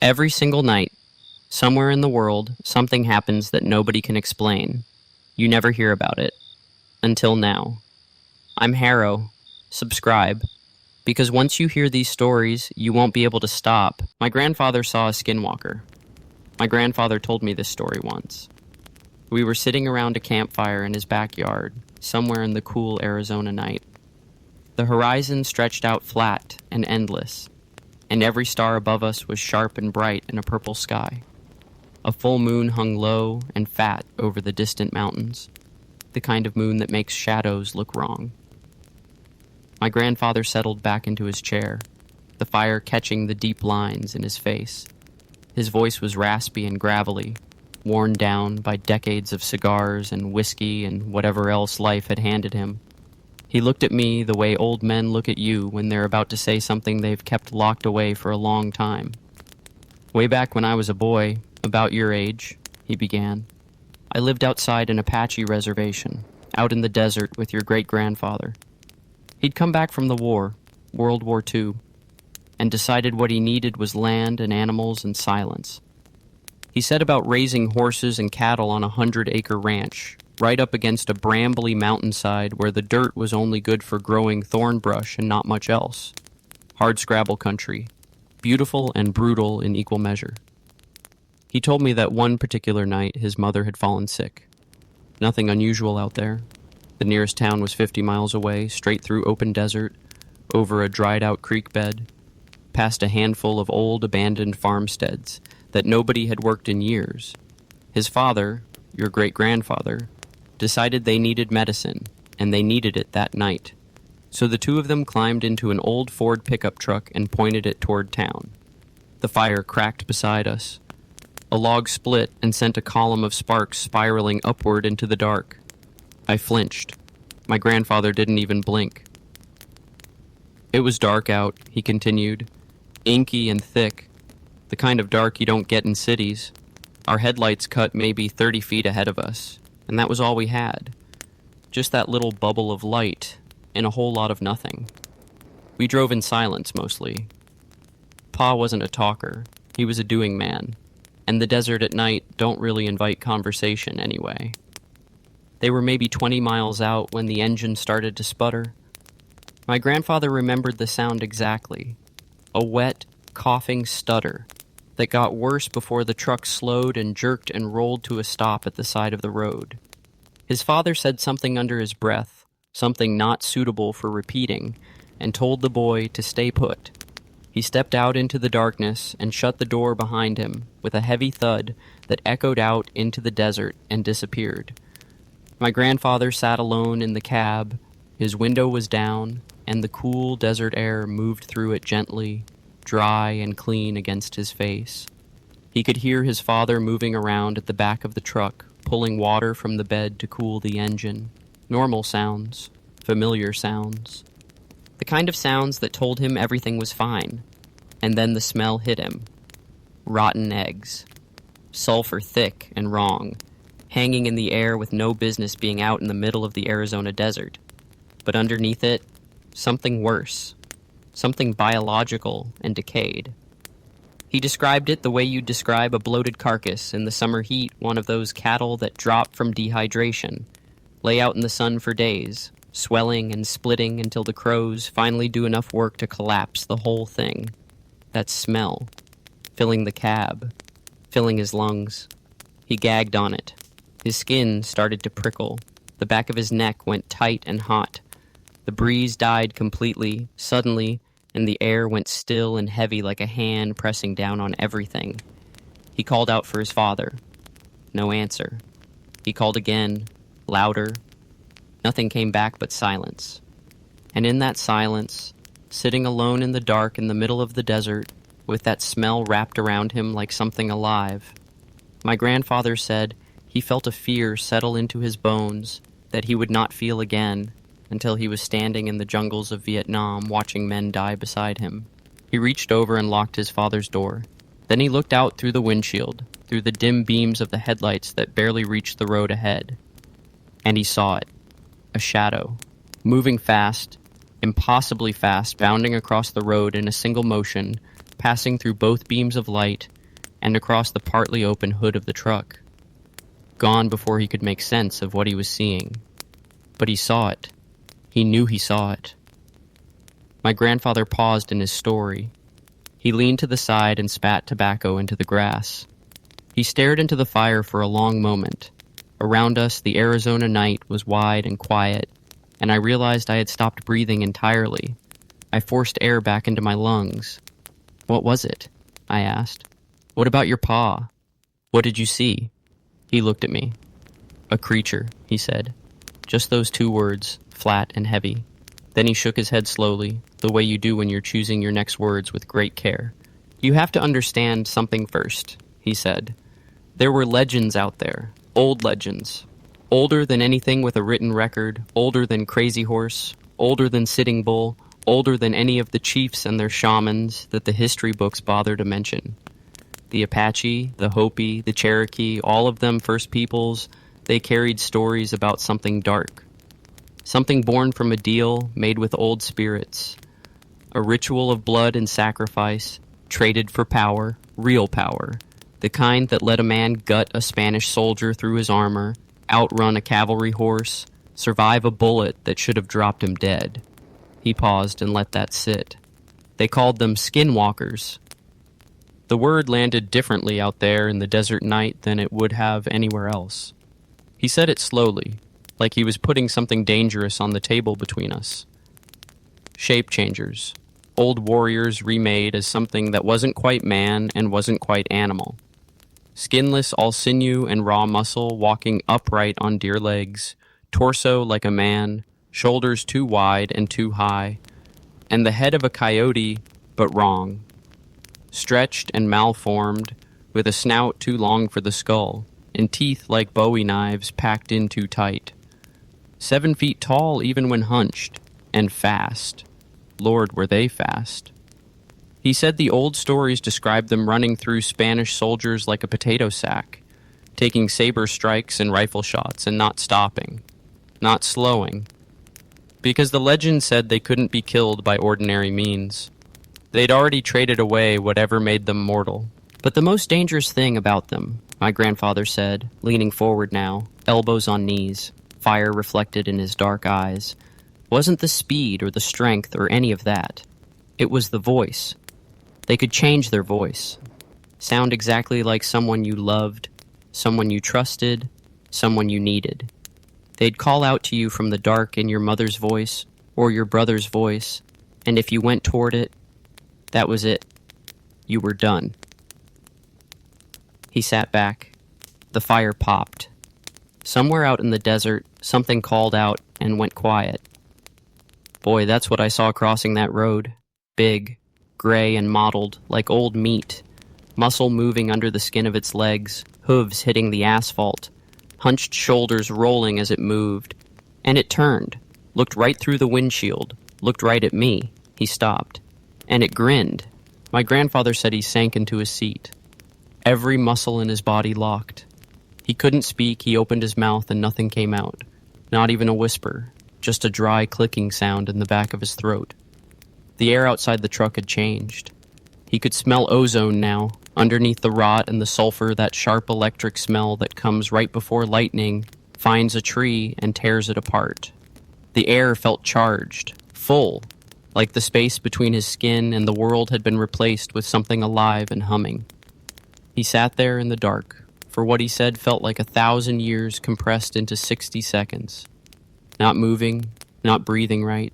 Every single night, somewhere in the world, something happens that nobody can explain. You never hear about it. Until now. I'm Harrow. Subscribe. Because once you hear these stories, you won't be able to stop. My grandfather saw a skinwalker. My grandfather told me this story once. We were sitting around a campfire in his backyard, somewhere in the cool Arizona night. The horizon stretched out flat and endless, and every star above us was sharp and bright in a purple sky. A full moon hung low and fat over the distant mountains, the kind of moon that makes shadows look wrong. My grandfather settled back into his chair, the fire catching the deep lines in his face. His voice was raspy and gravelly, worn down by decades of cigars and whiskey and whatever else life had handed him. He looked at me the way old men look at you when they're about to say something they've kept locked away for a long time. Way back when I was a boy, about your age, he began, I lived outside an Apache reservation, out in the desert with your great-grandfather. He'd come back from the war, World War II, and decided what he needed was land and animals and silence. He set about raising horses and cattle on a 100-acre ranch, right up against a brambly mountainside where the dirt was only good for growing thorn brush and not much else. Hardscrabble country, beautiful and brutal in equal measure. He told me that one particular night his mother had fallen sick. Nothing unusual out there. The nearest town was 50 miles away, straight through open desert, over a dried-out creek bed, past a handful of old abandoned farmsteads that nobody had worked in years. His father, your great-grandfather, decided they needed medicine, and they needed it that night. So the two of them climbed into an old Ford pickup truck and pointed it toward town. The fire cracked beside us. A log split and sent a column of sparks spiraling upward into the dark. I flinched. My grandfather didn't even blink. It was dark out, he continued, inky and thick, the kind of dark you don't get in cities. Our headlights cut maybe 30 feet ahead of us, and that was all we had. Just that little bubble of light and a whole lot of nothing. We drove in silence, mostly. Pa wasn't a talker. He was a doing man, and the desert at night don't really invite conversation anyway. They were maybe 20 miles out when the engine started to sputter. My grandfather remembered the sound exactly. A wet, coughing stutter that got worse before the truck slowed and jerked and rolled to a stop at the side of the road. His father said something under his breath, something not suitable for repeating, and told the boy to stay put. He stepped out into the darkness and shut the door behind him with a heavy thud that echoed out into the desert and disappeared. My grandfather sat alone in the cab. His window was down, and the cool desert air moved through it gently, dry and clean against his face. He could hear his father moving around at the back of the truck, pulling water from the bed to cool the engine. Normal sounds, familiar sounds. The kind of sounds that told him everything was fine. And then the smell hit him. Rotten eggs. Sulfur thick and wrong, hanging in the air with no business being out in the middle of the Arizona desert. But underneath it, something worse. Something biological and decayed. He described it the way you'd describe a bloated carcass in the summer heat, one of those cattle that drop from dehydration, lay out in the sun for days, swelling and splitting until the crows finally do enough work to collapse the whole thing. That smell, filling the cab, filling his lungs. He gagged on it. His skin started to prickle. The back of his neck went tight and hot. The breeze died completely, suddenly, and the air went still and heavy like a hand pressing down on everything. He called out for his father. No answer. He called again, louder. Nothing came back but silence. And in that silence, sitting alone in the dark in the middle of the desert, with that smell wrapped around him like something alive, my grandfather said he felt a fear settle into his bones that he would not feel again until he was standing in the jungles of Vietnam watching men die beside him. He reached over and locked his father's door. Then he looked out through the windshield, through the dim beams of the headlights that barely reached the road ahead. And he saw it. A shadow. Moving fast, impossibly fast, bounding across the road in a single motion, passing through both beams of light and across the partly open hood of the truck. Gone before he could make sense of what he was seeing. But he saw it. He knew he saw it. My grandfather paused in his story. He leaned to the side and spat tobacco into the grass. He stared into the fire for a long moment. Around us, the Arizona night was wide and quiet, and I realized I had stopped breathing entirely. I forced air back into my lungs. "What was it?" I asked. "What about your pa? What did you see?" He looked at me. "A creature," he said. Just those two words, flat and heavy. Then he shook his head slowly, the way you do when you're choosing your next words with great care. "You have to understand something first," he said. "There were legends out there, old legends. Older than anything with a written record, older than Crazy Horse, older than Sitting Bull, older than any of the chiefs and their shamans that the history books bother to mention. The Apache, the Hopi, the Cherokee, all of them First Peoples, they carried stories about something dark. Something born from a deal made with old spirits. A ritual of blood and sacrifice, traded for power, real power. The kind that let a man gut a Spanish soldier through his armor, outrun a cavalry horse, survive a bullet that should have dropped him dead." He paused and let that sit. "They called them Skinwalkers. The word landed differently out there in the desert night than it would have anywhere else." He said it slowly, like he was putting something dangerous on the table between us. Shape changers. Old warriors remade as something that wasn't quite man and wasn't quite animal. Skinless, all sinew and raw muscle, walking upright on deer legs, torso like a man, shoulders too wide and too high, and the head of a coyote, but wrong. Stretched and malformed, with a snout too long for the skull, and teeth like bowie knives packed in too tight. 7 feet tall even when hunched, and fast. Lord, were they fast. He said the old stories described them running through Spanish soldiers like a potato sack, taking saber strikes and rifle shots and not stopping, not slowing, because the legend said they couldn't be killed by ordinary means. They'd already traded away whatever made them mortal. But the most dangerous thing about them, my grandfather said, leaning forward now, elbows on knees, fire reflected in his dark eyes, wasn't the speed or the strength or any of that. It was the voice. They could change their voice, sound exactly like someone you loved, someone you trusted, someone you needed. They'd call out to you from the dark in your mother's voice or your brother's voice, and if you went toward it, that was it. You were done. He sat back. The fire popped. Somewhere out in the desert, something called out and went quiet. Boy, that's what I saw crossing that road. Big, gray and mottled, like old meat. Muscle moving under the skin of its legs, hooves hitting the asphalt, hunched shoulders rolling as it moved. And it turned, looked right through the windshield, looked right at me. He stopped. And it grinned. My grandfather said he sank into his seat. Every muscle in his body locked. He couldn't speak, he opened his mouth and nothing came out. Not even a whisper, just a dry clicking sound in the back of his throat. The air outside the truck had changed. He could smell ozone now, underneath the rot and the sulfur, that sharp electric smell that comes right before lightning finds a tree and tears it apart. The air felt charged, full, like the space between his skin and the world had been replaced with something alive and humming. He sat there in the dark, for what he said felt like 1,000 years compressed into 60 seconds. Not moving, not breathing right,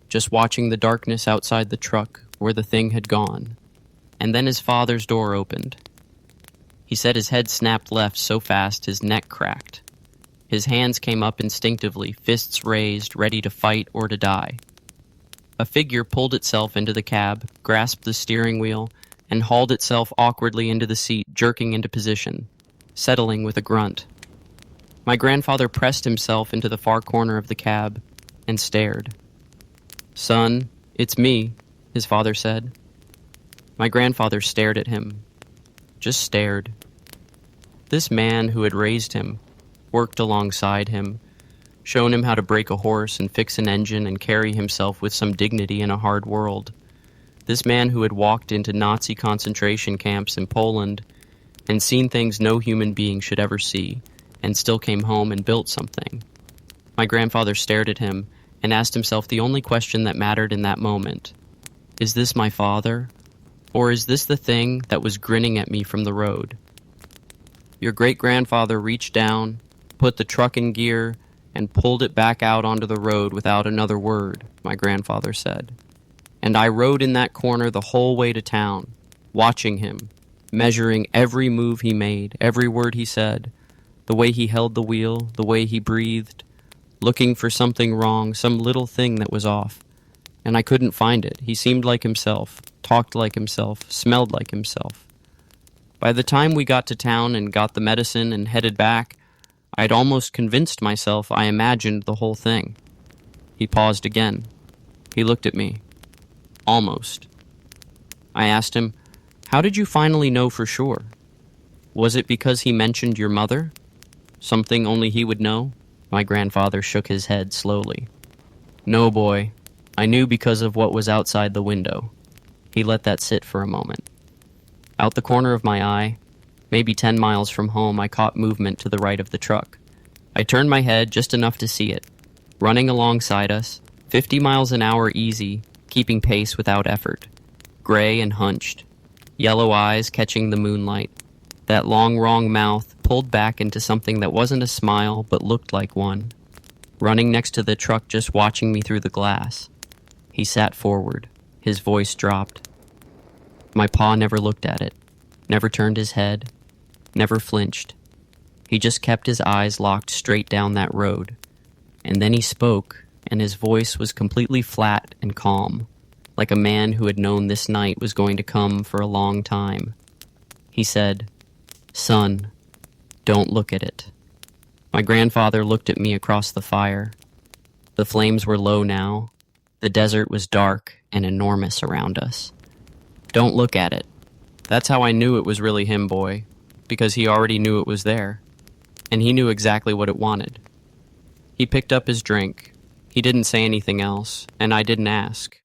just watching the darkness outside the truck where the thing had gone. And then his father's door opened. He said his head snapped left so fast his neck cracked. His hands came up instinctively, fists raised, ready to fight or to die. A figure pulled itself into the cab, grasped the steering wheel, and hauled itself awkwardly into the seat, jerking into position, settling with a grunt. My grandfather pressed himself into the far corner of the cab and stared. "Son, it's me," his father said. My grandfather stared at him, just stared. This man who had raised him, worked alongside him, shown him how to break a horse and fix an engine and carry himself with some dignity in a hard world. This man who had walked into Nazi concentration camps in Poland and seen things no human being should ever see, and still came home and built something. My grandfather stared at him and asked himself the only question that mattered in that moment. Is this my father? Or is this the thing that was grinning at me from the road? Your great-grandfather reached down, put the truck in gear, and pulled it back out onto the road without another word, my grandfather said. And I rode in that corner the whole way to town, watching him, measuring every move he made, every word he said, the way he held the wheel, the way he breathed, looking for something wrong, some little thing that was off. And I couldn't find it. He seemed like himself, talked like himself, smelled like himself. By the time we got to town and got the medicine and headed back, I'd almost convinced myself I imagined the whole thing. He paused again. He looked at me. Almost. I asked him, "How did you finally know for sure? Was it because he mentioned your mother? Something only he would know?" My grandfather shook his head slowly. "No, boy. I knew because of what was outside the window." He let that sit for a moment. Out the corner of my eye, maybe 10 miles from home, I caught movement to the right of the truck. I turned my head just enough to see it, running alongside us, 50 miles an hour easy, keeping pace without effort. Gray and hunched, yellow eyes catching the moonlight, that long, wrong mouth pulled back into something that wasn't a smile but looked like one. Running next to the truck, just watching me through the glass. He sat forward, his voice dropped. My pa never looked at it, never turned his head, never flinched. He just kept his eyes locked straight down that road. And then he spoke, and his voice was completely flat and calm, like a man who had known this night was going to come for a long time. He said, "Son, don't look at it." My grandfather looked at me across the fire. The flames were low now. The desert was dark and enormous around us. "Don't look at it." That's how I knew it was really him, boy, because he already knew it was there, and he knew exactly what it wanted. He picked up his drink. He didn't say anything else, and I didn't ask.